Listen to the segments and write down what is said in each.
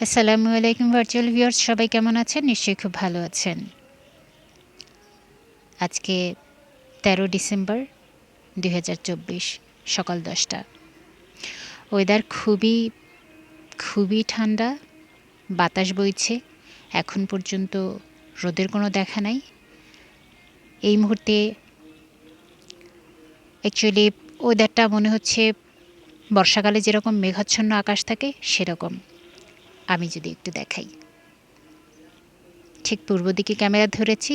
আসসালামু আলাইকুম virtual viewers, সবাই কেমন আছেন? নিশ্চয়ই খুব ভালো আছেন। আজকে ১৩ ডিসেম্বর ২০২৪ সকাল ১০টা। ওয়েদার খুবই ঠান্ডা, বাতাস বইছে। এখন পর্যন্ত রোদের কোনো দেখা নাই। এই মুহূর্তে অ্যাকচুয়ালি ওয়েদারটা মনে হচ্ছে বর্ষাকালে যেরকম মেঘাচ্ছন্ন আকাশ থাকে সেরকম। আমি যদি একটু দেখাই, ঠিক পূর্ব দিকে ক্যামেরা ধরেছি,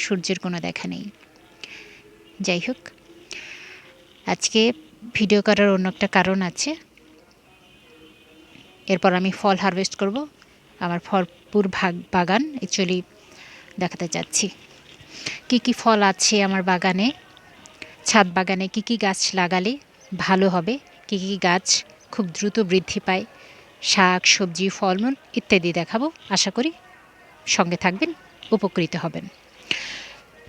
সূর্যের কোনো দেখা নেই। যাই হোক, আজকে ভিডিও করার অন্য একটা কারণ আছে। এরপর আমি ফল হারভেস্ট করব। আমার ভরপুর বাগান অ্যাকচুয়ালি দেখাতে চাচ্ছি। কি ফল আছে আমার বাগানে, ছাদ বাগানে কি গাছ লাগালে ভালো হবে, কি গাছ খুব দ্রুত বৃদ্ধি পায়, শাক সবজি ফলমূল ইত্যাদি দেখাবো। আশা করি সঙ্গে থাকবেন, উপকৃত হবেন।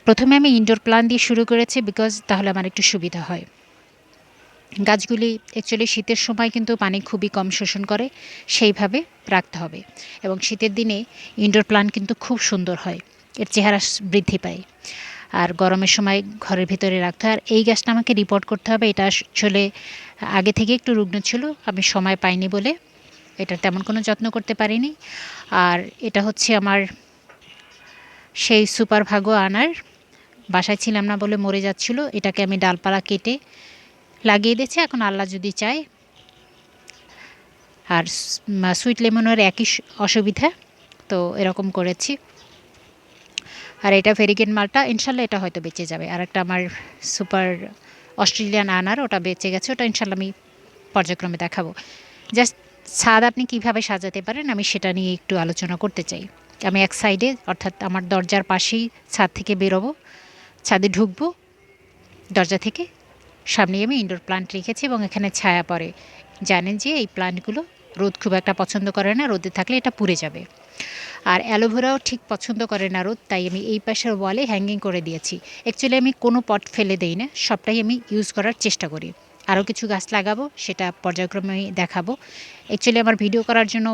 প্রথমে আমি ইনডোর প্ল্যান্ট দিয়ে শুরু করেছি, বিকজ তাহলে আমার একটু সুবিধা হয়। গাছগুলি অ্যাকচুয়ালি শীতের সময় কিন্তু পানি খুবই কম শোষণ করে, সেইভাবে রাখতে হবে। এবং শীতের দিনে ইনডোর প্ল্যান্ট কিন্তু খুব সুন্দর হয়, এর চেহারা বৃদ্ধি পায়। আর গরমের সময় ঘরের ভিতরে রাখতে হয়। আর এই গাছটা আমাকে রিপোর্ট করতে হবে, এটা আসলে আগে থেকে একটু রুগ্ন ছিল, আমি সময় পাইনি বলে এটা তেমন কোনো যত্ন করতে পারিনি। আর এটা হচ্ছে আমার সেই সুপার ভাগো আনার, বাসায় ছিলাম না বলে মরে যাচ্ছিল, এটাকে আমি ডালপালা কেটে লাগিয়ে দিয়েছি। এখন আল্লাহ যদি চায়। আর সুইট লেমনের একই অসুবিধা, তো এরকম করেছি। আর এটা ভেরিগেন মালটা, ইনশাল্লাহ এটা হয়তো বেঁচে যাবে। আর একটা আমার সুপার অস্ট্রেলিয়ান আনার, ওটা বেঁচে গেছে, ওটা ইনশাল্লাহ আমি পর্যায়ক্রমে দেখাবো। জাস্ট ছাদ আপনি কীভাবে সাজাতে পারেন আমি সেটা নিয়ে একটু আলোচনা করতে চাই। আমি এক সাইডে, অর্থাৎ আমার দরজার পাশেই ছাদ থেকে বেরোবো, ছাদে ঢুকবো, দরজা থেকে সামনেই আমি ইনডোর প্লান্ট রেখেছি এবং এখানে ছায়া পড়ে। জানেন যে এই প্লান্টগুলো রোদ খুব একটা পছন্দ করে না, রোদে থাকলে এটা পুড়ে যাবে। আর অ্যালোভেরাও ঠিক পছন্দ করে না রোদ, তাই আমি এই পাশের ওয়ালে হ্যাঙ্গিং করে দিয়েছি। অ্যাকচুয়ালি আমি কোনো পট ফেলে দেই না, সবটাই আমি ইউজ করার চেষ্টা করি। আরও কিছু গাছ লাগাবো, সেটা পর্যায়ক্রমে আমি দেখাবো। অ্যাকচুয়ালি আমার ভিডিও করার জন্য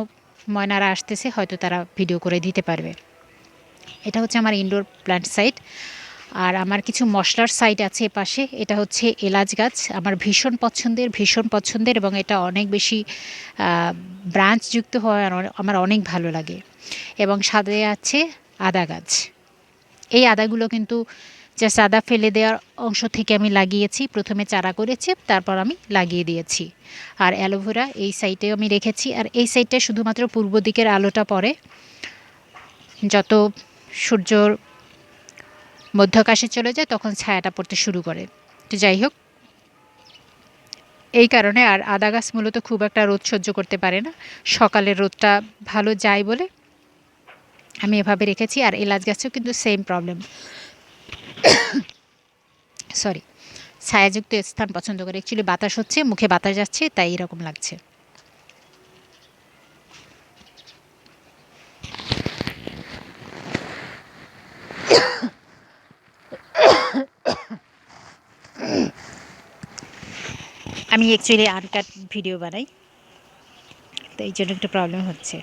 ময়নারা আসতেছে, হয়তো তারা ভিডিও করে দিতে পারবে। এটা হচ্ছে আমার ইনডোর প্ল্যান্ট সাইট। আর আমার কিছু মশলার সাইট আছে এপাশে। এটা হচ্ছে এলাচ গাছ, আমার ভীষণ পছন্দের এবং এটা অনেক বেশি ব্রাঞ্চযুক্ত হয়, আমার অনেক ভালো লাগে। এবং সাথে আছে আদা গাছ। এই আদাগুলো কিন্তু জাস্ট আদা ফেলে দেওয়ার অংশ থেকে আমি লাগিয়েছি, প্রথমে চারা করেছি, তারপর আমি লাগিয়ে দিয়েছি। আর অ্যালোভেরা এই সাইডেও আমি রেখেছি। আর এই সাইডটায় শুধুমাত্র পূর্ব দিকের আলোটা পড়ে, যত সূর্যর মধ্যাকাশে চলে যায় তখন ছায়াটা পড়তে শুরু করে। তো যাই হোক, এই কারণে। আর আদা গাছ মূলত খুব একটা রোদ সহ্য করতে পারে না, সকালের রোদটা ভালো যায় বলে আমি এভাবে রেখেছি। আর এলাচ গাছেও কিন্তু সেম প্রবলেম, সরি, ছায়াযুক্ত স্থান পছন্দ করে। অ্যাকচুয়ালি বাতাস হচ্ছে, মুখে বাতাস যাচ্ছে, তাই এরকম লাগছে। আমি অ্যাকচুয়ালি আনকাট ভিডিও বানাই, তো এই জন্য একটু প্রবলেম হচ্ছে।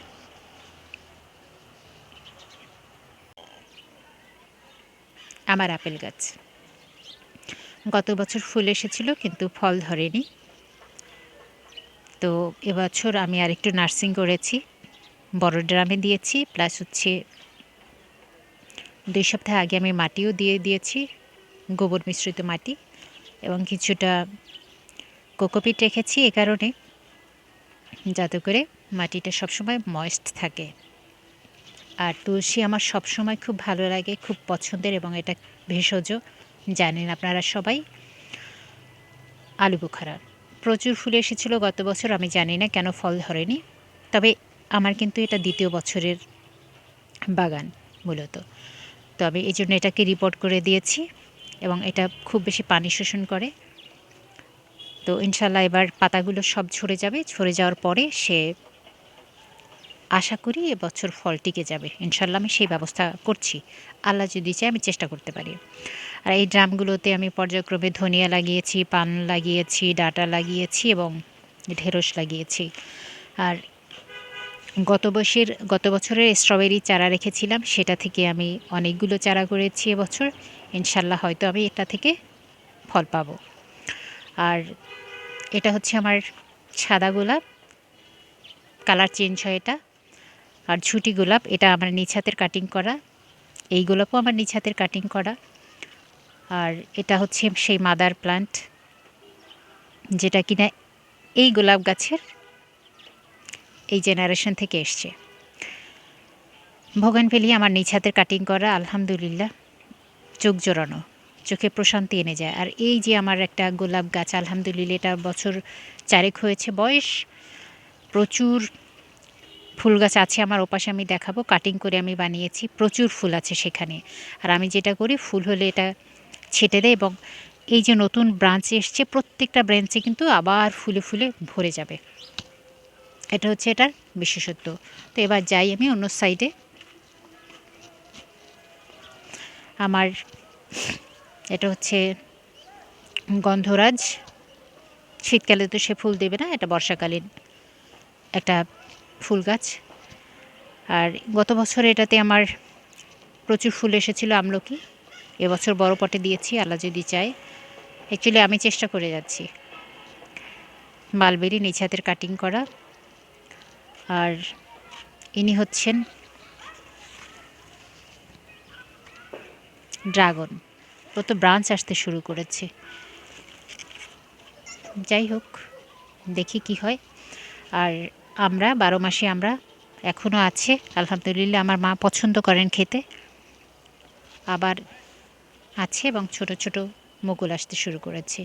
আমার আপেল গাছ গত বছর ফুল এসেছিল কিন্তু ফল ধরেনি। তো এবছর আমি আরেকটু নার্সিং করেছি, বড় ড্রামে দিয়েছি, প্লাস হচ্ছে 2 সপ্তাহ আগে আমি মাটিও দিয়ে দিয়েছি, গোবর মিশ্রিত মাটি, এবং কিছুটা কোকোপিট রেখেছি এ কারণে যাতে করে মাটিটা সবসময় ময়েস্ট থাকে। আর তুলসী আমার সবসময় খুব ভালো লাগে, খুব পছন্দের, এবং এটা ভেষজ, জানেন আপনারা সবাই। আলু বোখারা প্রচুর ফুল এসেছিল গত বছর, আমি জানি না কেন ফল ধরেনি। তবে আমার কিন্তু এটা দ্বিতীয় বছরের বাগান মূলত, তবে এই জন্য এটাকে রিপোর্ট করে দিয়েছি এবং এটা খুব বেশি পানি শোষণ করে। তো ইনশাল্লাহ এবার পাতাগুলো সব ঝরে যাবে, ঝরে যাওয়ার পরে সে আশা করি এবছর ফল টিকে যাবে ইনশাল্লাহ। আমি সেই ব্যবস্থা করছি, আল্লাহ যদি চায় আমি চেষ্টা করতে পারি। আর এই ড্রামগুলোতে আমি পর্যায়ক্রমে ধনিয়া লাগিয়েছি, পান লাগিয়েছি, ডাঁটা লাগিয়েছি এবং ঢেঁড়স লাগিয়েছি। আর গত বছরের স্ট্রবেরি চারা রেখেছিলাম, সেটা থেকে আমি অনেকগুলো চারা করেছি এবছর। ইনশাল্লাহ হয়তো আমি এটা থেকে ফল পাবো। আর এটা হচ্ছে আমার সাদা গোলাপ, কালার চেঞ্জ হয় এটা। আর ঝুটি গোলাপ, এটা আমার নিজ হাতের কাটিং করা। এই গোলাপও আমার নিজ হাতের কাটিং করা। আর এটা হচ্ছে সেই মাদার প্লান্ট, যেটা কিনা এই গোলাপ গাছের এই জেনারেশন থেকে এসছে। ভোগানভেলি আমার নিজ হাতের কাটিং করা, আলহামদুলিল্লাহ চোখ জোড়ানো, চোখে প্রশান্তি এনে যায়। আর এই যে আমার একটা গোলাপ গাছ, আলহামদুলিল্লাহ এটা বছর 4 হয়েছে বয়স। প্রচুর ফুল গাছ আছে আমার ওপাশে, আমি দেখাবো, কাটিং করে আমি বানিয়েছি, প্রচুর ফুল আছে সেখানে। আর আমি যেটা করি, ফুল হলে এটা ছেটে দেয় এবং এই যে নতুন ব্রাঞ্চ এসছে, প্রত্যেকটা ব্রাঞ্চে কিন্তু আবার ফুলে ফুলে ভরে যাবে। এটা হচ্ছে এটার বিশেষত্ব। তো এবার যাই আমি অন্য সাইডে। আমার এটা হচ্ছে গন্ধরাজ। শীতকালে তো সে ফুল দেবে না, এটা বর্ষাকালীন একটা ফুল গাছ। আর গত বছর এটাতে আমার প্রচুর ফুল এসেছিল আমলকি। এবছর বড় পটে দিয়েছি, আল্লাহ যদি চায়। অ্যাকচুয়ালি আমি চেষ্টা করে যাচ্ছি। মালবেরি নিজ হাতের কাটিং করা। আর ইনি হচ্ছেন ড্রাগন, কত ব্রাঞ্চ আসতে শুরু করেছে। যাই হোক, দেখি কি হয়। আর আমরা 12 মাসে আমরা এখনও আছে আলহামদুলিল্লাহ, আমার মা পছন্দ করেন খেতে। আবার আছে এবং ছোট ছোট মুকুল আসতে শুরু করেছে।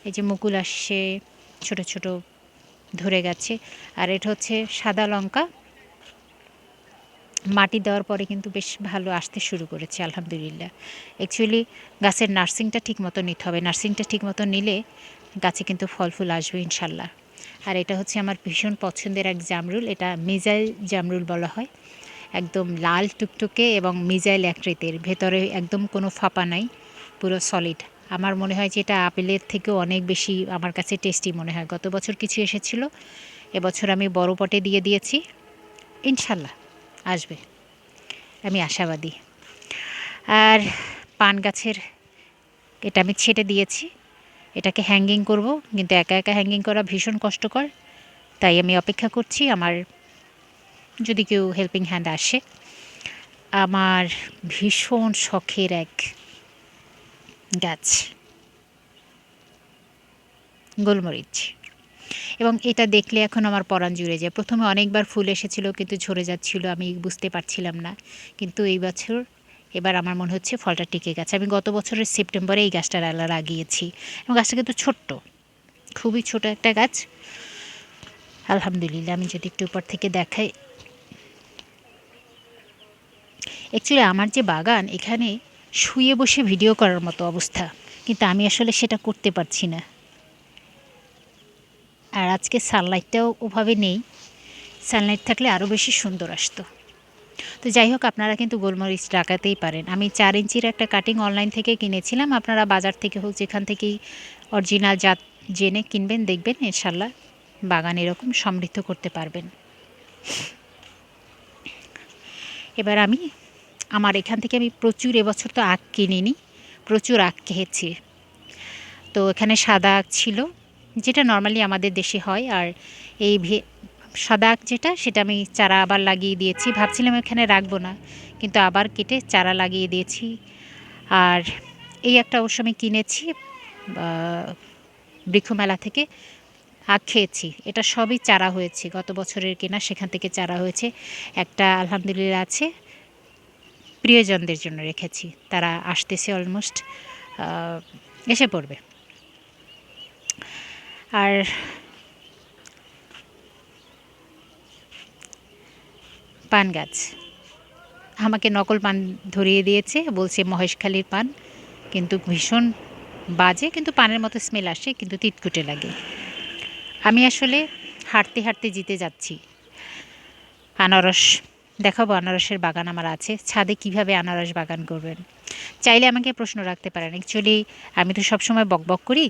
এই যে মুকুল আসছে, ছোট ছোট ধরে গেছে। আর এটা হচ্ছে সাদা লঙ্কা, মাটি দেওয়ার পরে কিন্তু বেশ ভালো আসতে শুরু করেছে আলহামদুলিল্লাহ। অ্যাকচুয়ালি গাছের নার্সিংটা ঠিকমতো নিতে হবে, নার্সিংটা ঠিকমতো নিলে গাছে কিন্তু ফল ফুল আসবে ইনশাল্লাহ। আর এটা হচ্ছে আমার ভীষণ পছন্দের এক জামরুল, এটা মিজাইল জামরুল বলা হয়। একদম লাল টুকটুকে এবং মিজাইল আকৃতির, ভেতরে একদম কোনো ফাঁপা নাই, পুরো সলিড। আমার মনে হয় যে এটা আপেলের থেকেও অনেক বেশি আমার কাছে টেস্টি মনে হয়। গত বছর কিছু এসেছিল, এবছর আমি বড় পটে দিয়ে দিয়েছি, ইনশাল্লাহ আসবে, আমি আশাবাদী। আর পান গাছের এটা আমি ছেটে দিয়েছি, এটাকে হ্যাঙ্গিং করব, কিন্তু একা একা হ্যাঙ্গিং করা ভীষণ কষ্টকর, তাই আমি অপেক্ষা করছি আমার যদি কেউ হেল্পিং হ্যান্ড আসে। আমার ভীষণ শখের এক গাছ গোলমরিচ, এবং এটা দেখলে এখন আমার পরাণ জুড়ে যায়। প্রথমে অনেকবার ফুল এসেছিল কিন্তু ঝরে যাচ্ছিল, আমি বুঝতে পারছিলাম না। কিন্তু এই বছর এবার আমার মনে হচ্ছে ফলটা টিকে গেছে। আমি গত বছরের সেপ্টেম্বরে এই গাছটা লাগিয়েছি এবং গাছটা কিন্তু ছোট্ট, খুবই ছোট একটা গাছ। আলহামদুলিল্লাহ, আমি যদি একটু উপর থেকে দেখাই, অ্যাকচুয়ালি আমার যে বাগান, এখানে শুয়ে বসে ভিডিও করার মতো অবস্থা, কিন্তু আমি আসলে সেটা করতে পারছি না। আর আজকে সানলাইটটাও ওভাবে নেই, সানলাইট থাকলে আরও বেশি সুন্দর আসতো। তো যাই হোক, আপনারা কিন্তু গোলমরিচ লাগাতেই পারেন। আমি 4 ইঞ্চির একটা কাটিং অনলাইন থেকে কিনেছিলাম, আপনারা বাজার থেকে হোক যেখান থেকেই অরিজিনাল জাত জেনে কিনবেন, দেখবেন ইনশাল্লাহ বাগান এরকম সমৃদ্ধ করতে পারবেন। এবার আমার এখান থেকে আমি প্রচুর, এবছর তো আখ কিনিনি, প্রচুর আখ খেয়েছি। তো এখানে সাদা আখ ছিল, যেটা নর্মালি আমাদের দেশে হয়। আর এই সাদা আখ যেটা, সেটা আমি চারা আবার লাগিয়ে দিয়েছি। ভাবছিলাম এখানে রাখবো না, কিন্তু আবার কেটে চারা লাগিয়ে দিয়েছি। আর এই একটা অবশ্য আমি কিনেছি বৃক্ষমেলা থেকে, আখ খেয়েছি। এটা সবই চারা হয়েছে, গত বছরের কেনা, সেখান থেকে চারা হয়েছে। একটা আলহামদুলিল্লাহ আছে, প্রিয়জনদের জন্য রেখেছি, তারা আসতেছে, অলমোস্ট এসে পড়বে। আর পান গাছ, আমাকে নকল পান ধরিয়ে দিয়েছে, বলছে মহেশখালীর পান, কিন্তু ভীষণ বাজে, কিন্তু পানের মতো স্মেল আসে, কিন্তু তিতকুটে লাগে। আমি আসলে হাঁটতে হাঁটতে জিতে যাচ্ছি। আনারস দেখাবো, আনারসের বাগান আমার আছে ছাদে। কিভাবে আনারস বাগান করবেন চাইলে আমাকে প্রশ্ন রাখতে পারেন। অ্যাকচুয়ালি আমি তো সবসময় বকবক করি,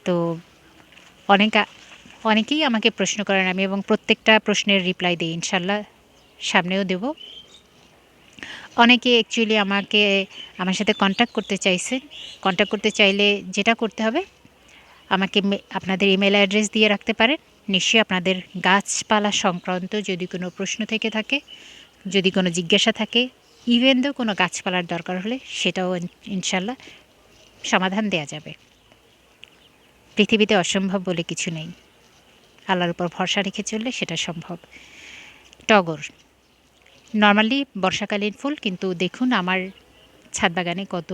তো অনেক অনেকেই আমাকে প্রশ্ন করেন, আমি এবং প্রত্যেকটা প্রশ্নের রিপ্লাই দিই, ইনশাল্লাহ সামনেও দেব। অনেকে অ্যাকচুয়ালি আমার সাথে কন্ট্যাক্ট করতে চাইছেন। কন্ট্যাক্ট করতে চাইলে যেটা করতে হবে, আমাকে আপনাদের ইমেল অ্যাড্রেস দিয়ে রাখতে পারেন। নিশ্চয়ই আপনাদের গাছপালা সংক্রান্ত যদি কোনো প্রশ্ন থেকে থাকে, যদি কোনো জিজ্ঞাসা থাকে, ইভেন দো কোনো গাছপালার দরকার হলে সেটাও ইনশাল্লাহ সমাধান দেয়া যাবে। পৃথিবীতে অসম্ভব বলে কিছু নেই, আল্লাহর উপর ভরসা রেখে চললে সেটা সম্ভব। টগর নর্মালি বর্ষাকালীন ফুল, কিন্তু দেখুন আমার ছাদ বাগানে কত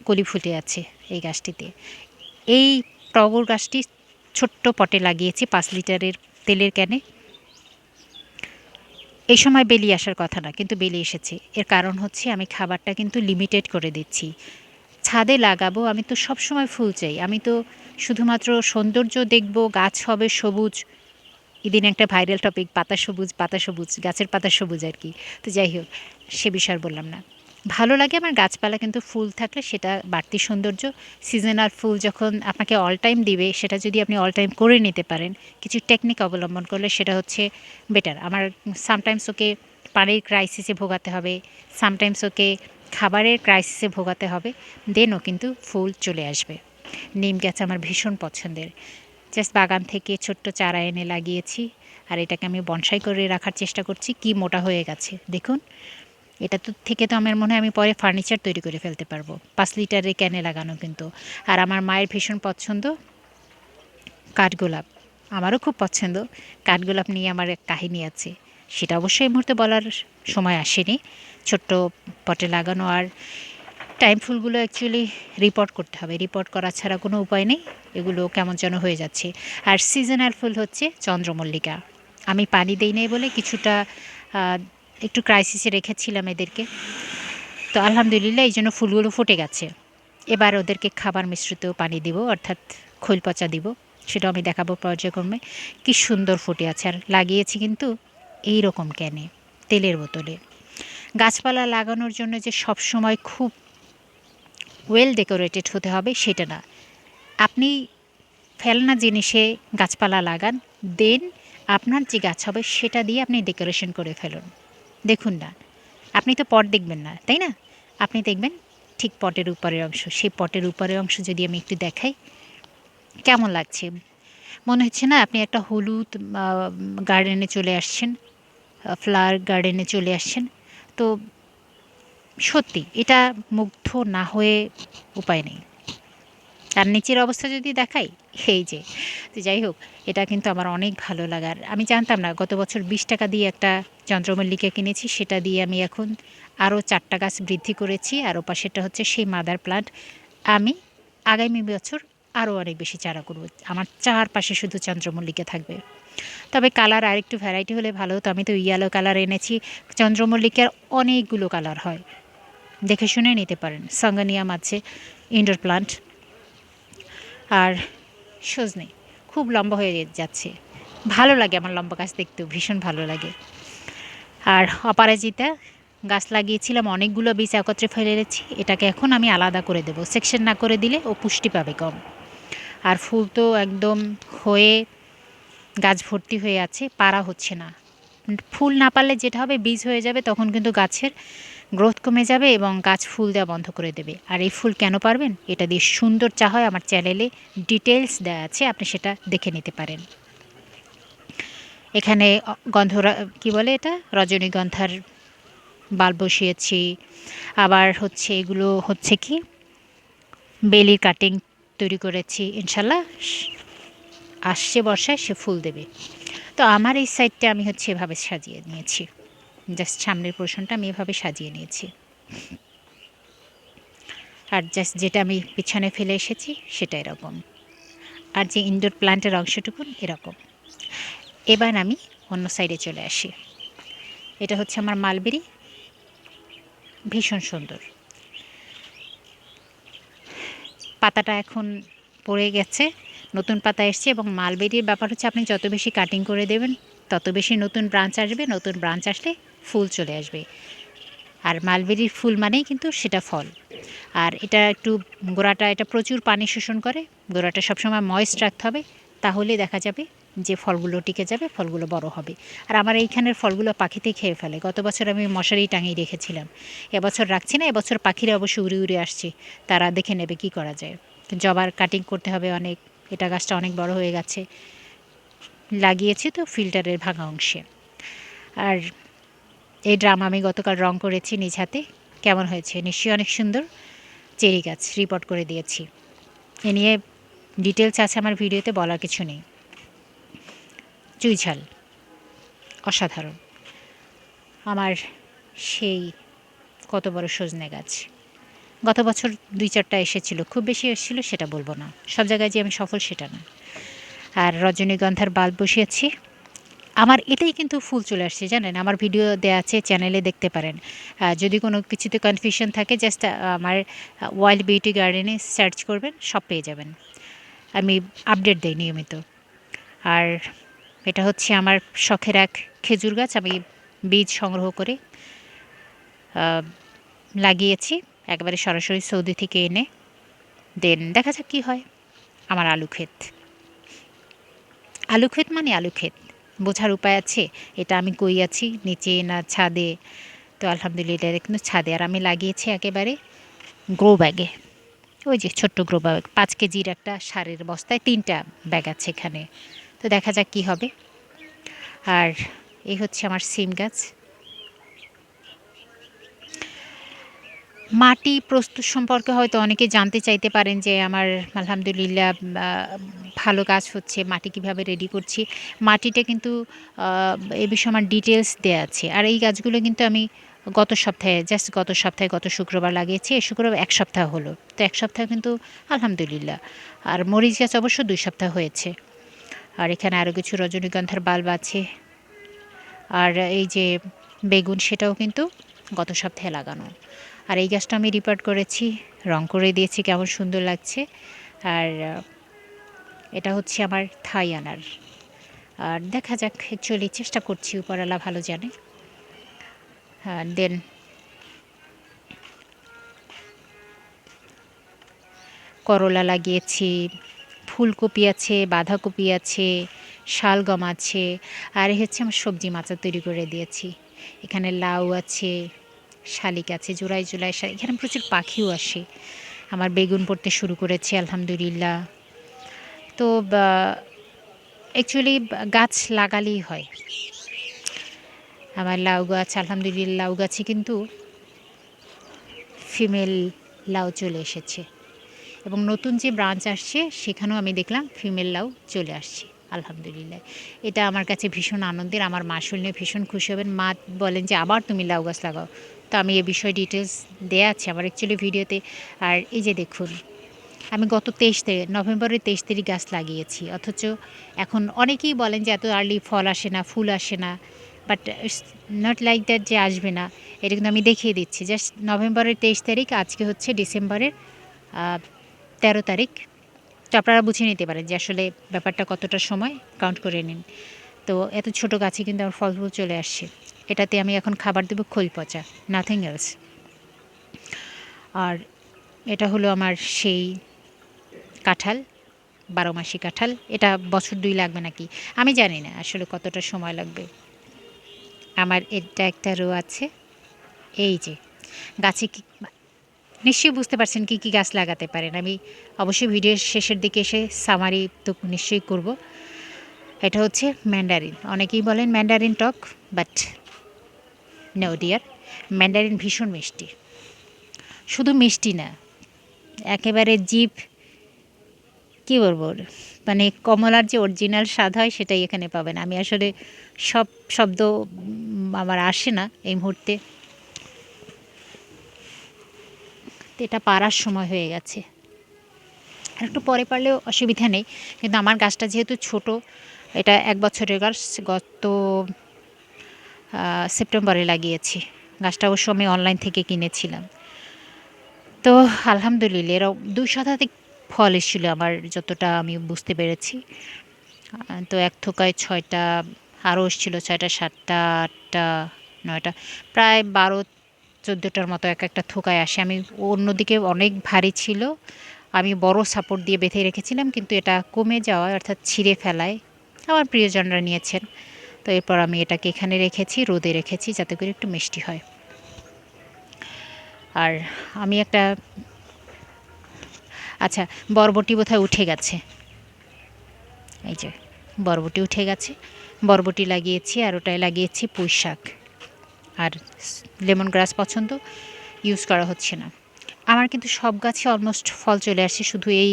কলি ফুটে আছে এই গাছটিতে। এই টগর গাছটি ছোট্ট পটে লাগিয়েছি 5 লিটারের তেলের ক্যানে। এই সময় বেলি আসার কথা না, কিন্তু বেলি এসেছে। এর কারণ হচ্ছে আমি খাবারটা কিন্তু লিমিটেড করে দিচ্ছি। ছাদে লাগাবো, আমি তো সবসময় ফুল চাই, আমি তো শুধুমাত্র সৌন্দর্য দেখব, গাছ হবে সবুজ। এদিন একটা ভাইরাল টপিক, পাতা সবুজ, পাতা সবুজ, গাছের পাতা সবুজ আর কি। তো যাই হোক, সে বিষয় বললাম না। ভালো লাগে আমার গাছপালা, কিন্তু ফুল থাকলে সেটা বাড়তি সৌন্দর্য। সিজনাল ফুল যখন আপনাকে অল টাইম দিবে, সেটা যদি আপনি অল টাইম করে নিতে পারেন কিছু টেকনিক অবলম্বন করলে, সেটা হচ্ছে বেটার। আমার সামটাইমস ওকে পানির ক্রাইসিসে ভোগাতে হবে, সামটাইমস ওকে খাবারের ক্রাইসিসে ভোগাতে হবে, দেনও কিন্তু ফুল চলে আসবে। নিম গাছ আমার ভীষণ পছন্দের। জাস্ট বাগান থেকে ছোট্ট চারা এনে লাগিয়েছি, আর এটাকে আমি বনসাই করে রাখার চেষ্টা করছি। কি মোটা হয়ে গেছে দেখুন। এটা তো থেকে তো আমার মনে হয় আমি পরে ফার্নিচার তৈরি করে ফেলতে পারবো। 5 লিটারের ক্যানে লাগানো কিন্তু। আর আমার মায়ের ভীষণ পছন্দ কাঠগোলাপ, আমারও খুব পছন্দ। কাঠগোলাপ নিয়ে আমার এক কাহিনী আছে, সেটা অবশ্যই এই মুহূর্তে বলার সময় আসেনি। ছোট্ট পটে লাগানো। আর টাইম ফুলগুলো অ্যাকচুয়ালি রিপোর্ট করতে হবে, রিপোর্ট করা ছাড়া কোনো উপায় নেই, এগুলো কেমন যেন হয়ে যাচ্ছে। আর সিজনাল ফুল হচ্ছে চন্দ্রমল্লিকা। আমি পানি দেই নাই বলে কিছুটা একটু ক্রাইসিসে রেখেছিলাম এদেরকে, তো আলহামদুলিল্লাহ এই জন্য ফুলগুলো ফুটে গেছে। এবার ওদেরকে খাবার মিশ্রিত পানি দিব, অর্থাৎ খৈল পচা দিব, সেটাও আমি দেখাবো পর্যায়ক্রমে। কি সুন্দর ফুটে আছে। আর লাগিয়েছি কিন্তু এই রকম ক্যানে, তেলের বোতলে। গাছপালা লাগানোর জন্য যে সব সময় খুব ওয়েল ডেকোরেটেড হতে হবে সেটা না। আপনি ফেলনা জিনিসে গাছপালা লাগান, দেন আপনার যে গাছ হবে সেটা দিয়ে আপনি ডেকোরেশন করে ফেলুন। দেখুন না, আপনি তো পট দেখবেন না, তাই না? আপনি দেখবেন ঠিক পটের উপরের অংশ। সেই পটের উপরের অংশ যদি আমি একটু দেখাই, কেমন লাগছে? মনে হচ্ছে না আপনি একটা হলুদ গার্ডেনে চলে আসছেন, ফ্লাওয়ার গার্ডেনে চলে আসছেন। তো সত্যি এটা মুগ্ধ না হয়ে উপায় নেই। তার নিচের অবস্থা যদি দেখাই, এই যে। তো যাই হোক, এটা কিন্তু আমার অনেক ভালো লাগার। আমি জানতাম না, গত বছর 20 টাকা দিয়ে একটা চন্দ্রমল্লিকা কিনেছি, সেটা দিয়ে আমি এখন আরও 4টা গাছ বৃদ্ধি করেছি। আর ওপাশেরটা হচ্ছে সেই মাদার প্লান্ট। আমি আগামী বছর আরও অনেক বেশি চারা করব, আমার চারপাশে শুধু চন্দ্রমল্লিকা থাকবে। তবে কালার আরেকটু ভ্যারাইটি হলে ভালো হতো। আমি তো ইয়েলো কালার এনেছি, চন্দ্রমল্লিকার অনেকগুলো কালার হয়, দেখে শুনে নিতে পারেন। সাঙ্গানিয়াম আছে, ইনডোর প্লান্ট। আর সজনে খুব লম্বা হয়ে যাচ্ছে, ভালো লাগে আমার লম্বা গাছ দেখতেও, ভীষণ ভালো লাগে। আর অপরাজিতা গাছ লাগিয়েছিলাম, অনেকগুলো বীজ একত্রে ফেলেছি, এটাকে এখন আমি আলাদা করে দেবো। সেকশন না করে দিলে ও পুষ্টি পাবে কম। আর ফুল তো একদম হয়ে গাছ ভর্তি হয়ে আছে, পারা হচ্ছে না। ফুল না পারলে যেটা হবে, বীজ হয়ে যাবে, তখন কিন্তু গাছের গ্রোথ কমে যাবে এবং গাছ ফুল দেওয়া বন্ধ করে দেবে। আর এই ফুল কেন পারবেন, এটা দিয়ে সুন্দর চা হয়, আমার চ্যানেলে ডিটেলস দেওয়া আছে, আপনি সেটা দেখে নিতে পারেন। এখানে কি বলে এটা, রজনীগন্ধার বাল্ব বসিয়েছি। আবার হচ্ছে এগুলো হচ্ছে কি, বেলির কাটিং তৈরি করেছি, ইনশাল্লাহ আসছে বর্ষায় সে ফুল দেবে। তো আমার এই সাইডটা আমি হচ্ছে এভাবে সাজিয়ে নিয়েছি, জাস্ট সামনের পোর্শনটা আমি এভাবে সাজিয়ে নিয়েছি। আর জাস্ট যেটা আমি পিছনে ফেলে এসেছি সেটা এরকম। আর যে ইনডোর প্ল্যান্টের অংশটুকুন এরকম। এবার আমি অন্য সাইডে চলে আসি। এটা হচ্ছে আমার মালবেরি, ভীষণ সুন্দর। পাতাটা এখন পড়ে গেছে, নতুন পাতা এসছে। এবং মালবেরির ব্যাপার হচ্ছে, আপনি যত বেশি কাটিং করে দেবেন তত বেশি নতুন ব্রাঞ্চ আসবে, নতুন ব্রাঞ্চ আসলে ফুল চলে আসবে। আর মালবেরির ফুল মানেই কিন্তু সেটা ফল। আর এটা একটু গোড়াটা, এটা প্রচুর পানি শোষণ করে, গোড়াটা সবসময় ময়েস্ট রাখতে হবে, তাহলে দেখা যাবে যে ফলগুলো টিকে যাবে, ফলগুলো বড় হবে। আর আমার এইখানের ফলগুলো পাখিতেই খেয়ে ফেলে। গত বছর আমি মশারি টাঙিয়ে রেখেছিলাম, এবছর রাখছি না। এবছর পাখিরা অবশ্য উড়ে উড়ে আসছে, তারা দেখে নেবে কি করা যায়। জবার কাটিং করতে হবে অনেক, এটা গাছটা অনেক বড় হয়ে গেছে, লাগিয়েছি তো ফিল্টারের ভাঙা অংশে। আর এই ড্রাম আমি গতকাল রং করেছি নিজ হাতে। কেমন হয়েছে? নিশ্চয়ই অনেক সুন্দর। চেরি গাছ রিপোর্ট করে দিয়েছি। এ নিয়ে ডিটেলস আছে আমার ভিডিওতে, বলার কিছু নেই। চুইঝাল অসাধারণ। আমার সেই কত বড় সজনে গাছ, গত বছর 2-4টা এসেছিল, খুব বেশি এসেছিল সেটা বলবো না, সব জায়গায় যে আমি সফল সেটা না। আর রজনীগন্ধার বাল্ব বসিয়েছি। আমার এতেই কিন্তু ফুল চলে আসছে, জানেন? আমার ভিডিও দেওয়া আছে, চ্যানেলে দেখতে পারেন। যদি কোনো কিছুতে কনফিউশন থাকে জাস্ট আমার ওয়াইল্ড বিউটি গার্ডেনে সার্চ করবেন, সব পেয়ে যাবেন। আমি আপডেট দেই নিয়মিত। আর এটা হচ্ছে আমার শখের এক খেজুর গাছ, আমি বীজ সংগ্রহ করে লাগিয়েছি একেবারে সরাসরি সৌদি থেকে এনে। দেন দেখা যাক কী হয়। আমার আলু ক্ষেত, আলু ক্ষেত মানে আলু ক্ষেত, বোঝার উপায় আছে? এটা আমি কই আছি, নিচে না ছাদে? তো আলহামদুলিল্লাহ এটা কিন্তু ছাদে। আর আমি লাগিয়েছি একেবারে গ্রো ব্যাগে, ওই যে ছোট্ট গ্রো ব্যাগ, 5 কেজির একটা সারের বস্তায় 3টা ব্যাগ আছে এখানে। তো দেখা যাক কী হবে। আর এই হচ্ছে আমার সিম গাছ। মাটি প্রস্তুত সম্পর্কে হয়তো অনেকে জানতে চাইতে পারেন যে আমার আলহামদুলিল্লাহ ভালো কাজ হচ্ছে, মাটি কিভাবে রেডি করছি। মাটিটা কিন্তু এ বিষয়ে আমার ডিটেলস দেয়া আছে। আর এই গাছগুলো কিন্তু আমি গত সপ্তাহে গত শুক্রবার লাগিয়েছি। এই শুক্রবার 1 সপ্তাহ হলো। তো 1 সপ্তাহ কিন্তু আলহামদুলিল্লাহ। আর মরিচ গাছ অবশ্য 2 সপ্তাহ হয়েছে। আর এখানে আরও কিছু রজনীগন্ধার বাল্ব আছে। আর এই যে বেগুন, সেটাও কিন্তু গত সপ্তাহে লাগানো। আর এই গাছটা আমি রিপোর্ট করেছি, রং করে দিয়েছি, কেমন সুন্দর লাগছে। আর এটা হচ্ছে আমার থাই আনার। আর দেখা যাক, অ্যাকচুয়ালি চেষ্টা করছি, উপরওয়ালা ভালো জানে। দেন করলা লাগিয়েছি, ফুলকপি আছে, বাঁধাকপি আছে, শালগম আছে। আর এই হচ্ছে আমার সবজি মাচা তৈরি করে দিয়েছি। এখানে লাউ আছে, শালিক আছে, জোড়ায় জোড়ায় শালিক। এখানে প্রচুর পাখিও আসে। আমার বেগুন পড়তে শুরু করেছে আলহামদুলিল্লাহ। তো অ্যাকচুয়ালি গাছ লাগালেই হয়। আমার লাউ গাছ, আলহামদুলিল্লাহ লাউ গাছে কিন্তু ফিমেল লাউ চলে এসেছে, এবং নতুন যে ব্রাঞ্চ আসছে সেখানেও আমি দেখলাম ফিমেল লাউ চলে আসছে আলহামদুলিল্লাহ। এটা আমার কাছে ভীষণ আনন্দের। আমার মা শুনলে ভীষণ খুশি হবেন। মা বলেন যে আবার তুমি লাউ গাছ লাগাও। তো আমি এ বিষয়ে ডিটেলস দেয়া আছে আমার অ্যাকচুয়ালি ভিডিওতে। আর এই যে দেখুন, আমি গত 23 তারিখ, নভেম্বরের 23 তারিখ গাছ লাগিয়েছি, অথচ এখন অনেকেই বলেন যে এত আর্লি ফল আসে না, ফুল আসে না। But it's not like that যে আসবে না। এটা কিন্তু আমি দেখিয়ে দিচ্ছি। জাস্ট নভেম্বরের 23 তারিখ, আজকে হচ্ছে ডিসেম্বরের 13 তারিখ। তো আপনারা বুঝে নিতে পারেন যে আসলে ব্যাপারটা কতটা সময়, কাউন্ট করে নিন। তো এত ছোট গাছে কিন্তু আমার ফল ফুল চলে আসছে। এটাতে আমি এখন খাবার দেবো খোল পচা, নাথিং এলস। আর এটা হলো আমার সেই কাঁঠাল, 12 মাসি কাঁঠাল। এটা বছর 2 লাগবে নাকি আমি জানি না আসলে কতটা সময় লাগবে। আমার এটা একটা রো আছে। এই যে গাছে কি, নিশ্চয়ই বুঝতে পারছেন কী কী গাছ লাগাতে পারেন। আমি অবশ্যই ভিডিওর শেষের দিকে এসে সামারি তো নিশ্চয়ই করব। এটা হচ্ছে ম্যান্ডারিন। অনেকেই বলেন ম্যান্ডারিন টক, বাট নো ডিয়ার, ম্যান্ডারিন ভীষণ মিষ্টি। শুধু মিষ্টি না, একেবারে জিভ, কী বলবো, মানে কমলার যে অরিজিনাল স্বাদ হয় সেটাই এখানে পাবেন। আমি আসলে সব শব্দ আমার আসে না এই মুহূর্তে। তো এটা পারার সময় হয়ে গেছে, আর একটু পরে পারলেও অসুবিধা নেই। কিন্তু আমার গাছটা যেহেতু ছোট, এটা 1 বছরের গাছ, গত সেপ্টেম্বরে লাগিয়েছি। গাছটা অবশ্য আমি অনলাইন থেকে কিনেছিলাম। তো আলহামদুলিল্লাহ এরও 2 শতাধিক ফল এসেছিলো আমার, যতটা আমি বুঝতে পেরেছি। তো এক থোকায় 6টা, আরও এসেছিলো 6টা, 7টা, 8টা, 9টা, প্রায় 12-14টার মতো এক একটা থোকায় আসে। আমি অন্যদিকে অনেক ভারী ছিল, আমি বড় সাপোর্ট দিয়ে বেঁধে রেখেছিলাম, কিন্তু এটা কমে যাওয়ায় অর্থাৎ ছিঁড়ে ফেলায় আমার প্রিয়জনরা নিয়েছেন। তো এরপর আমি এটাকে এখানে রেখেছি, রোদে রেখেছি যাতে করে একটু মিষ্টি হয়। আর আমি একটা আচ্ছা, বরবটি বোধহয় উঠে গেছে, এই যে বরবটি উঠে গেছে, বরবটি লাগিয়েছি আর ওটায় লাগিয়েছি পুঁই শাক। আর লেমন গ্রাস পছন্দ, ইউজ করা হচ্ছে না। আমার কিন্তু সব গাছে অলমোস্ট ফল চলে আসে, শুধু এই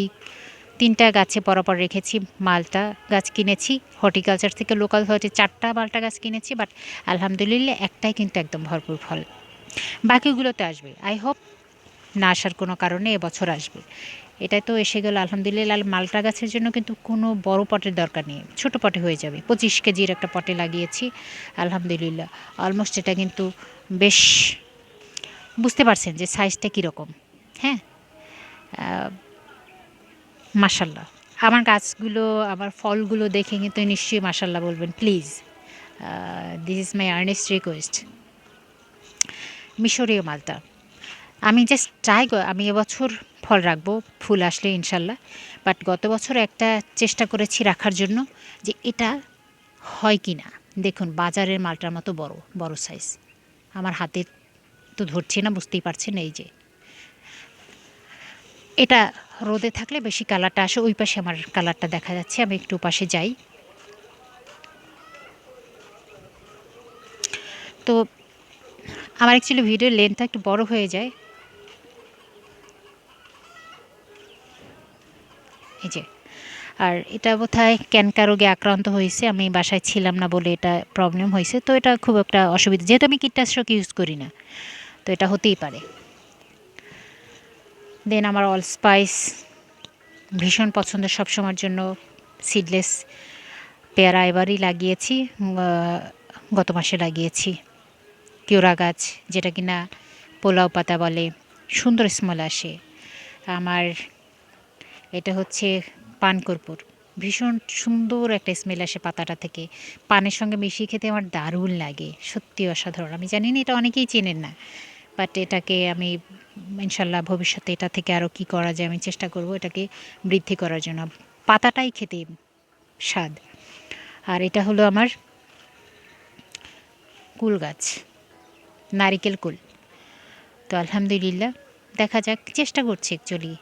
৩টা গাছে পরপর রেখেছি। মালটা গাছ কিনেছি হর্টিকালচার থেকে, লোকাল হয়তো 4টা মালটা গাছ কিনেছি, বাট আলহামদুলিল্লাহ একটাই কিন্তু একদম ভরপুর ফল। বাকিগুলোতে আসবে, আই হোপ না আসার কোনো কারণে এবছর আসবে। এটাই তো এসে গেল আলহামদুলিল্লাহ। আর মালটা গাছের জন্য কিন্তু কোনো বড় পটের দরকার নেই, ছোট পটে হয়ে যাবে। 25 কেজির একটা পটে লাগিয়েছি আলহামদুলিল্লাহ। অলমোস্ট এটা কিন্তু বেশ, বুঝতে পারছেন যে সাইজটা কীরকম। হ্যাঁ, মাশাল্লাহ। আমার গাছগুলো, আমার ফলগুলো দেখে কিন্তু নিশ্চয়ই মাশাল্লাহ বলবেন please. This is my Ernst request. মিশরীয় মালটা আমি জাস্ট ট্রাই, আমি এবছর ফল রাখবো, ফুল আসলে ইনশাল্লাহ। বাট গত বছর একটা চেষ্টা করেছি রাখার জন্য, যে এটা হয় কি না। দেখুন বাজারের মালটার মতো বড় বড় সাইজ, আমার হাতে তো ধরছি না, বুঝতেই পারছেন। এই যে এটা রোদে থাকলে বেশি কালারটা আসে। ওই পাশে আমার কালারটা দেখা যাচ্ছে, আমি একটু পাশে যাই। তো আমার অ্যাকচুয়ালি ভিডিওর লেন্থটা একটু বড় হয়ে যায়। এই যে, আর এটা বোধহয় ক্যানকা রোগে আক্রান্ত হয়েছে, আমি বাসায় ছিলাম না বলে এটা প্রবলেম হয়েছে। তো এটা খুব একটা অসুবিধা, যেহেতু আমি কীটনাশক ইউজ করি না, তো এটা হতেই পারে। দেন আমার অল স্পাইস ভীষণ পছন্দ সবসময়ের জন্য। সিডলেস পেয়ারা এবারই লাগিয়েছি, গত মাসে লাগিয়েছি। কেওড়া গাছ, যেটা কিনা পোলাও পাতা বলে, সুন্দর স্মেল আসে। আমার এটা হচ্ছে পানকর্পূর, ভীষণ সুন্দর একটা স্মেল আসে পাতাটা থেকে। পানের সঙ্গে মিশিয়ে খেতে আমার দারুণ লাগে, সত্যি অসাধারণ। আমি জানি না এটা অনেকেই চেনেন না, বাট এটাকে আমি ইনশাল্লাহ ভবিষ্যতে এটা থেকে আরও কী করা যায় আমি চেষ্টা করব এটাকে বৃদ্ধি করার জন্য। পাতাটাই খেতে স্বাদ। আর এটা হলো আমার কুল গাছ, নারিকেল কুল। তো আলহামদুলিল্লাহ, দেখা যাক, চেষ্টা করছি অ্যাকচুয়ালি।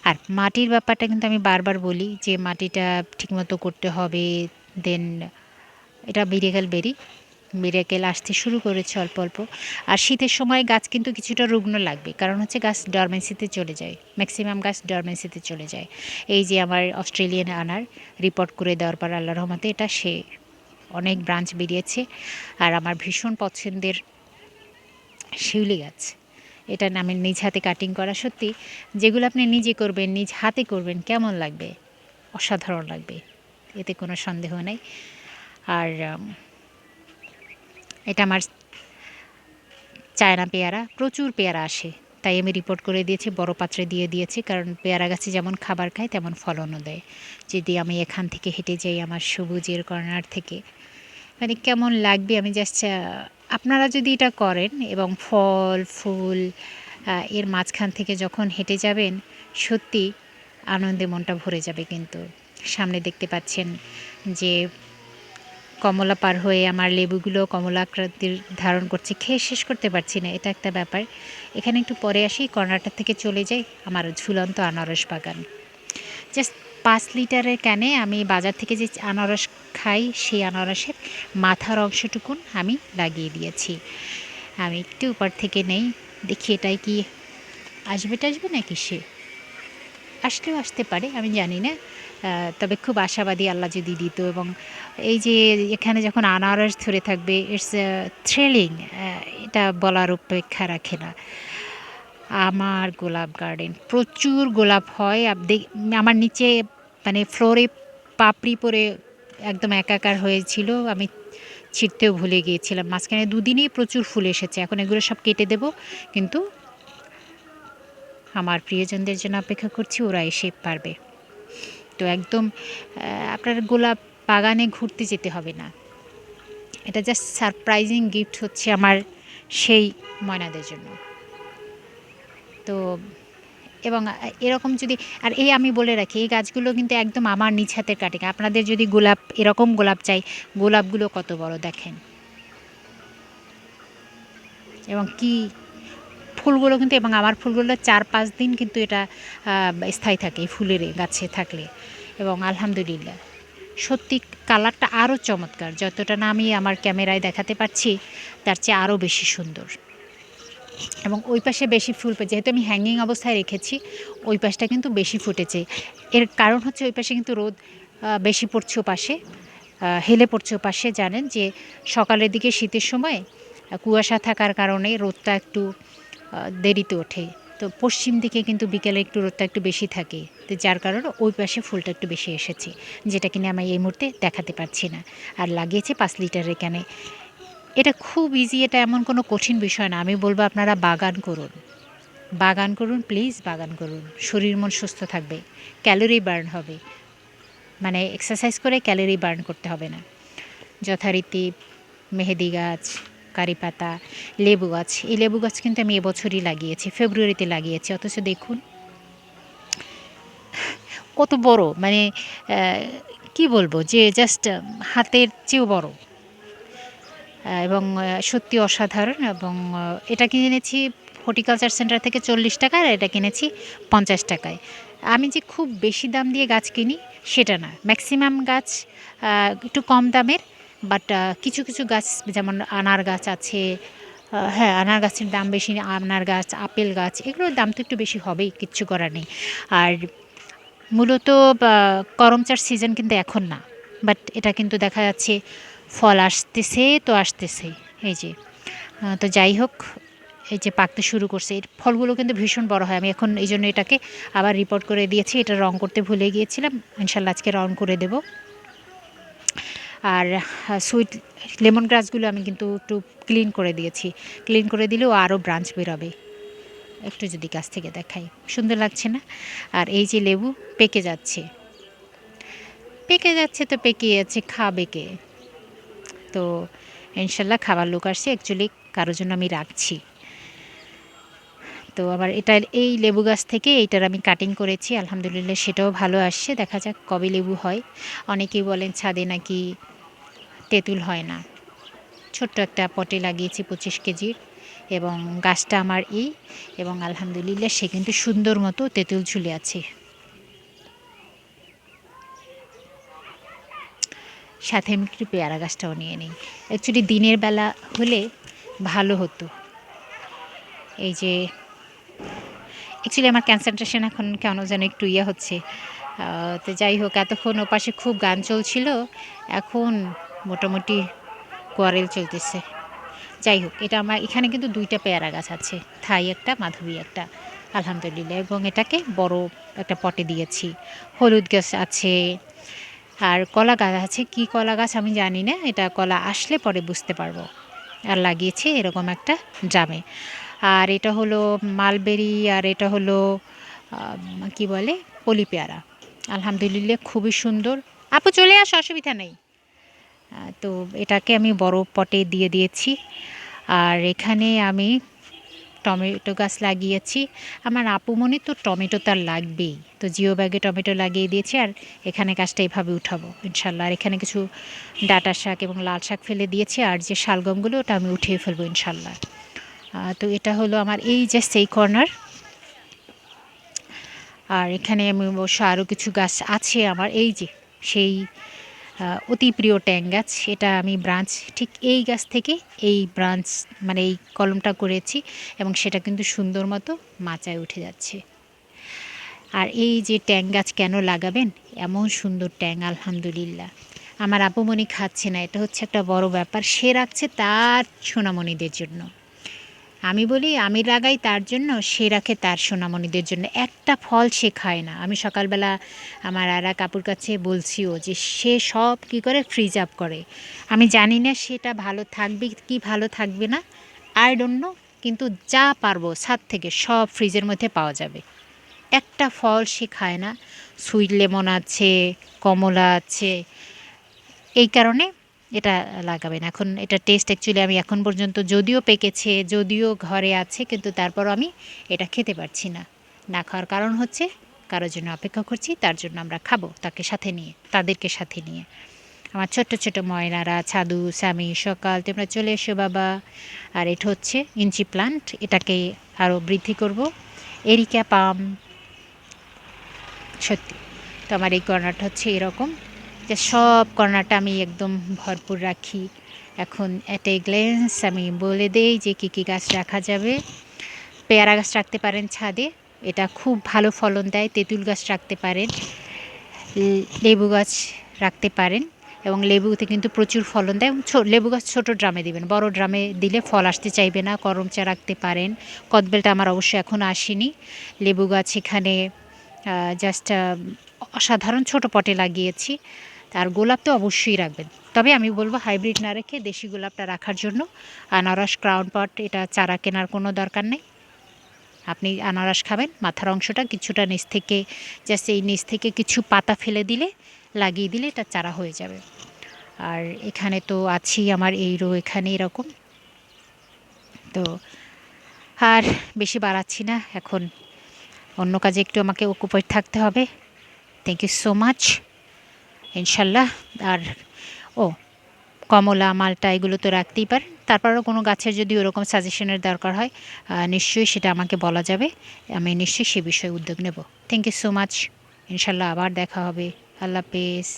আর মাটির ব্যাপারটা কিন্তু আমি বারবার বলি যে মাটিটা ঠিকমতো করতে হবে। দেন এটা মিরাকেল আসতে শুরু করেছে অল্প অল্প। আর শীতের সময় গাছ কিন্তু কিছুটা রুগ্ন লাগবে, কারণ হচ্ছে গাছ ডরমেন্সিতে চলে যায়, ম্যাক্সিমাম গাছ ডরমেন্সিতে চলে যায়। এই যে আমার অস্ট্রেলিয়ান আনার রিপোর্ট করে দেওয়ার পর আল্লাহর রহমতে এটা সে অনেক ব্রাঞ্চ বেরিয়েছে। আর আমার ভীষণ পছন্দের শিউলি গাছ, এটা আমি নিজ হাতে কাটিং করা। সত্যি যেগুলো আপনি নিজে করবেন, নিজ হাতে করবেন, কেমন লাগবে, অসাধারণ লাগবে, এতে কোনো সন্দেহ নেই। আর এটা আমার চায়না পেয়ারা, প্রচুর পেয়ারা আসে, তাই আমি রিপোর্ট করে দিয়েছি, বড় পাত্রে দিয়ে দিয়েছি। কারণ পেয়ারা গাছে যেমন খাবার খায় তেমন ফলনও দেয়। যদি আমি এখান থেকে হেঁটে যাই আমার সবুজের কর্নার থেকে, মানে কেমন লাগবে। আমি জাস্ট, আপনারা যদি এটা করেন এবং ফল ফুল এর মাঝখান থেকে যখন হেঁটে যাবেন, সত্যি আনন্দে মনটা ভরে যাবে। কিন্তু সামনে দেখতে পাচ্ছেন যে কমলা পার হয়ে আমার লেবুগুলো কমলা আকৃতির ধারণ করছে, খেয়ে শেষ করতে পারছি না, এটা একটা ব্যাপার। এখানে একটু পরে আসি, কর্নারটা থেকে চলে যাই আমার ঝুলন্ত আনারস বাগান। জাস্ট 5 লিটারের ক্যানে আমি বাজার থেকে যে আনারস খাই, সেই আনারসের মাথার অংশটুকুন আমি লাগিয়ে দিয়েছি। আমি একটু উপর থেকে নেই, দেখি এটাই কি আসবে টাসবে নাকি, সে আসলেও আসতে পারে, আমি জানি না। তবে খুব আশাবাদী, আল্লাহ যদি দিত। এবং এই যে এখানে যখন আনারস ধরে থাকবে, ইটস থ্রিলিং, এটা বলার অপেক্ষা রাখে না। আমার গোলাপ গার্ডেন, প্রচুর গোলাপ হয়। আমার নিচে মানে ফ্লোরে পাপড়ি পরে একদম একাকার হয়েছিল, আমি ছিঁড়তেও ভুলে গিয়েছিলাম। মাঝখানে 2 দিনেই প্রচুর ফুল এসেছে, এখন এগুলো সব কেটে দেব। কিন্তু আমার প্রিয়জনদের জন্য অপেক্ষা করছি, ওরা এসে পারবে। তো একদম আপনার গোলাপ বাগানে ঘুরতে যেতে হবে না, এটা জাস্ট সারপ্রাইজিং গিফট হচ্ছে আমার সেই ময়নাদের জন্য। তো এবং এরকম যদি, আর এই আমি বলে রাখি এই গাছগুলো কিন্তু একদম আমার নিজ হাতের কাটিং। আপনাদের যদি গোলাপ এরকম গোলাপ চাই, গোলাপগুলো কত বড় দেখেন, এবং কি ফুলগুলো কিন্তু, এবং আমার ফুলগুলো 4-5 দিন কিন্তু এটা স্থায়ী থাকে এই ফুলের গাছে থাকলে। এবং আলহামদুলিল্লাহ সত্যি কালারটা আরও চমৎকার, যতটা না আমি আমার ক্যামেরায় দেখাতে পারছি তার চেয়ে আরও বেশি সুন্দর। এবং ওই পাশে বেশি ফুল, যেহেতু আমি হ্যাঙ্গিং অবস্থায় রেখেছি, ওই পাশটা কিন্তু বেশি ফুটেছে। এর কারণ হচ্ছে ওই পাশে কিন্তু রোদ বেশি পড়ছে, ও পাশে হেলে পড়ছে। ও পাশে জানেন যে সকালের দিকে শীতের সময় কুয়াশা থাকার কারণে রোদটা একটু দেরিতে ওঠে। তো পশ্চিম দিকে কিন্তু বিকেলে একটু রোদটা একটু বেশি থাকে, তো যার কারণে ওই পাশে ফুলটা একটু বেশি এসেছে, যেটা কিনা আমি এই মুহূর্তে দেখাতে পারছি না। আর লাগিয়েছি 5 লিটারের ক্যানে। এটা খুব ইজি, এটা এমন কোনো কঠিন বিষয় না। আমি বলবো আপনারা বাগান করুন, বাগান করুন, প্লিজ বাগান করুন। শরীর মন সুস্থ থাকবে, ক্যালোরি বার্ন হবে, মানে এক্সারসাইজ করে ক্যালোরি বার্ন করতে হবে না। যথারীতি মেহেদি গাছ, কারি পাতা, লেবু গাছ। এই লেবু গাছ কিন্তু আমি এবছরই লাগিয়েছি, ফেব্রুয়ারিতে লাগিয়েছি, অথচ দেখুন কত বড়, মানে কি বলবো যে জাস্ট হাতের চেয়েও বড়। এবং সত্যি অসাধারণ। এবং এটা কিনেছি হর্টিকালচার সেন্টার থেকে 40 টাকা, আর এটা কিনেছি 50 টাকায়। আমি যে খুব বেশি দাম দিয়ে গাছ কিনি সেটা না, ম্যাক্সিমাম গাছ একটু কম দামের। বাট কিছু কিছু গাছ, যেমন আনার গাছ আছে, হ্যাঁ আনার গাছের দাম বেশি। আনার গাছ, আপেল গাছ, এগুলোর দাম তো একটু বেশি হবেই, কিচ্ছু করার নেই। আর মূলত করমচার সিজন কিন্তু এখন না, বাট এটা কিন্তু দেখা যাচ্ছে ফল আসতেছে তো আসতেছে। এই যে তো যাই হোক, এই যে পাকতে শুরু করছে, এর ফলগুলো কিন্তু ভীষণ বড় হয়। আমি এখন এই জন্য এটাকে আবার রিপোর্ট করে দিয়েছি, এটা রং করতে ভুলে গিয়েছিলাম, ইনশাল্লাহ আজকে রং করে দেব। আর সুইট লেমন গ্রাসগুলো আমি কিন্তু একটু ক্লিন করে দিয়েছি, ক্লিন করে দিলেও আরও ব্রাঞ্চ বেরোবে। একটু যদি গাছ থেকে দেখাই, সুন্দর লাগছে না? আর এই যে লেবু পেকে যাচ্ছে, পেকে যাচ্ছে তো পেকে যাচ্ছে, খাবে কে? তো ইনশাল্লাহ খাবার লোক আসছে, অ্যাকচুয়ালি কারোর জন্য আমি রাখছি। তো আবার এটা এই লেবু গাছ থেকে এইটার আমি কাটিং করেছি, আলহামদুলিল্লাহ সেটাও ভালো আসছে। দেখা যাক কবে লেবু হয়। অনেকেই বলেন ছাদে নাকি তেঁতুল হয় না। ছোট্ট একটা পটে লাগিয়েছি 25 কেজির, এবং গাছটা আমার এই, এবং আলহামদুলিল্লাহ সে কিন্তু সুন্দর মতো তেঁতুল ঝুলে আছে। সাথে আমি একটু পেয়ারা গাছটাও নিয়ে নিই। অ্যাকচুয়ালি দিনের বেলা হলে ভালো হতো। এই যে অ্যাকচুয়ালি আমার কনসেন্ট্রেশন এখন কেন যেন একটু ইয়ে হচ্ছে। তো যাই হোক, এতক্ষণ ওপাশে খুব গান চলছিল, এখন মোটামুটি কোয়ারেল চলতেছে। যাই হোক, এটা আমার এখানে কিন্তু 2টা পেয়ারা গাছ আছে, থাই একটা, মাধবী একটা, আলহামদুলিল্লাহ। এবং এটাকে বড় একটা পটে দিয়েছি। হলুদ গাছ আছে, আর কলা গাছ আছে। কি কলা গাছ আমি জানি না, এটা কলা আসলে পরে বুঝতে পারবো। আর লাগিয়েছি এরকম একটা ড্রামে। আর এটা হলো মালবেরি, আর এটা হলো কি বলে, পলি পেয়ারা। আলহামদুলিল্লাহ খুবই সুন্দর। আপু চলে আস, অসুবিধা নেই। তো এটাকে আমি বড় পটে দিয়ে দিয়েছি। আর এখানে আমি টমেটো গাছ লাগিয়েছি। আমার আপুমনি তো টমেটো তার লাগবেই, তো জিও ব্যাগে টমেটো লাগিয়ে দিয়েছি। আর এখানে গাছটা এভাবে উঠাবো ইনশাল্লাহ। আর এখানে কিছু ডাঁটা শাক এবং লাল শাক ফেলে দিয়েছি, আর যে শালগমগুলো ওটা আমি উঠিয়ে ফেলবো ইনশাল্লাহ। তো এটা হলো আমার এই যে সেই কর্নার। আর এখানে আমি অবশ্য আরও কিছু গাছ আছে আমার, এই যে সেই অতি প্রিয় ট্যাং গাছ। এটা আমি ব্রাঞ্চ ঠিক এই গাছ থেকে এই ব্রাঞ্চ, মানে এই কলমটা করেছি, এবং সেটা কিন্তু সুন্দর মতো মাচায় উঠে যাচ্ছে। আর এই যে ট্যাং গাছ কেন লাগাবেন, এমন সুন্দর ট্যাং আলহামদুলিল্লাহ। আমার আপুমনি খাচ্ছে না, এটা হচ্ছে একটা বড় ব্যাপার। সে রাখছে তার সোনামণিদের জন্য। আমি বলি আমি লাগাই তার জন্য, সে রাখে তার সোনামণিদের জন্য। একটা ফল সে খায় না। আমি সকালবেলা আমার আর এক আপুর কাছে বলছিও যে সে সব কী করে ফ্রিজ আপ করে। আমি জানি না সেটা ভালো থাকবে কি ভালো থাকবে না, আই ডোন্ট নো, কিন্তু যা পারবো ছাদ থেকে সব ফ্রিজের মধ্যে পাওয়া যাবে। একটা ফল সে খায় না। সুইট লেমন আছে, কমলা আছে, এই কারণে এটা লাগাবেন। এখন এটা টেস্ট অ্যাকচুয়ালি আমি এখন পর্যন্ত, যদিও পেকেছে, যদিও ঘরে আছে, কিন্তু তারপরও আমি এটা খেতে পারছি না। না খাওয়ার কারণ হচ্ছে কারোর জন্য অপেক্ষা করছি, তার জন্য আমরা খাবো তাদেরকে সাথে নিয়ে। আমার ছোট্ট ছোট ময়নারা, ছাদু, স্বামী, সকাল, তোমরা চলে এসো বাবা। আর এটা হচ্ছে ইঞ্চি প্লান্ট, এটাকে আরও বৃদ্ধি করব। এরিকা পাম, সত্যি তো আমার এই কর্নারটা হচ্ছে এরকম যে সব কর্নারটা আমি একদম ভরপুর রাখি। এখন অ্যাট এ গ্লেন্স আমি বলে দেই যে কী কী গাছ রাখা যাবে। পেয়ারা গাছ রাখতে পারেন ছাদে, এটা খুব ভালো ফলন দেয়। তেঁতুল গাছ রাখতে পারেন, লেবু গাছ রাখতে পারেন, এবং লেবুতে কিন্তু প্রচুর ফলন দেয়। এবং লেবু গাছ ছোটো ড্রামে দিবেন, বড় ড্রামে দিলে ফল আসতে চাইবে না। করম চা রাখতে পারেন। কদবেলটা আমার অবশ্যই এখনও আসেনি। লেবু গাছ এখানে জাস্ট অসাধারণ ছোট পটে লাগিয়েছি। আর গোলাপ তো অবশ্যই রাখবেন, তবে আমি বলবো হাইব্রিড না রেখে দেশি গোলাপটা রাখার জন্য। আনারস ক্রাউন পট, এটা চারা কেনার কোনো দরকার নেই। আপনি আনারস খাবেন, মাথার অংশটা কিছুটা নিচ থেকে, জাস্ট এই নিচ থেকে কিছু পাতা ফেলে দিলে, লাগিয়ে দিলে এটা চারা হয়ে যাবে। আর এখানে তো আছি আমার এই রো এখানে এরকম। তো আর বেশি বাড়াচ্ছি না, এখন অন্য কাজে একটু আমাকে অকুপাইড থাকতে হবে। থ্যাংক ইউ সো মাচ, ইনশাল্লাহ। আর কমলা, মালটা এগুলো তো রাখতেই পারেন। তারপরেও কোনো গাছের যদি ওরকম সাজেশনের দরকার হয়, নিশ্চয়ই সেটা আমাকে বলা যাবে, আমি নিশ্চয়ই সে বিষয়ে উদ্যোগ নেব। থ্যাংক ইউ সো মাচ, ইনশাল্লাহ আবার দেখা হবে। আল্লাহ হাফেজ।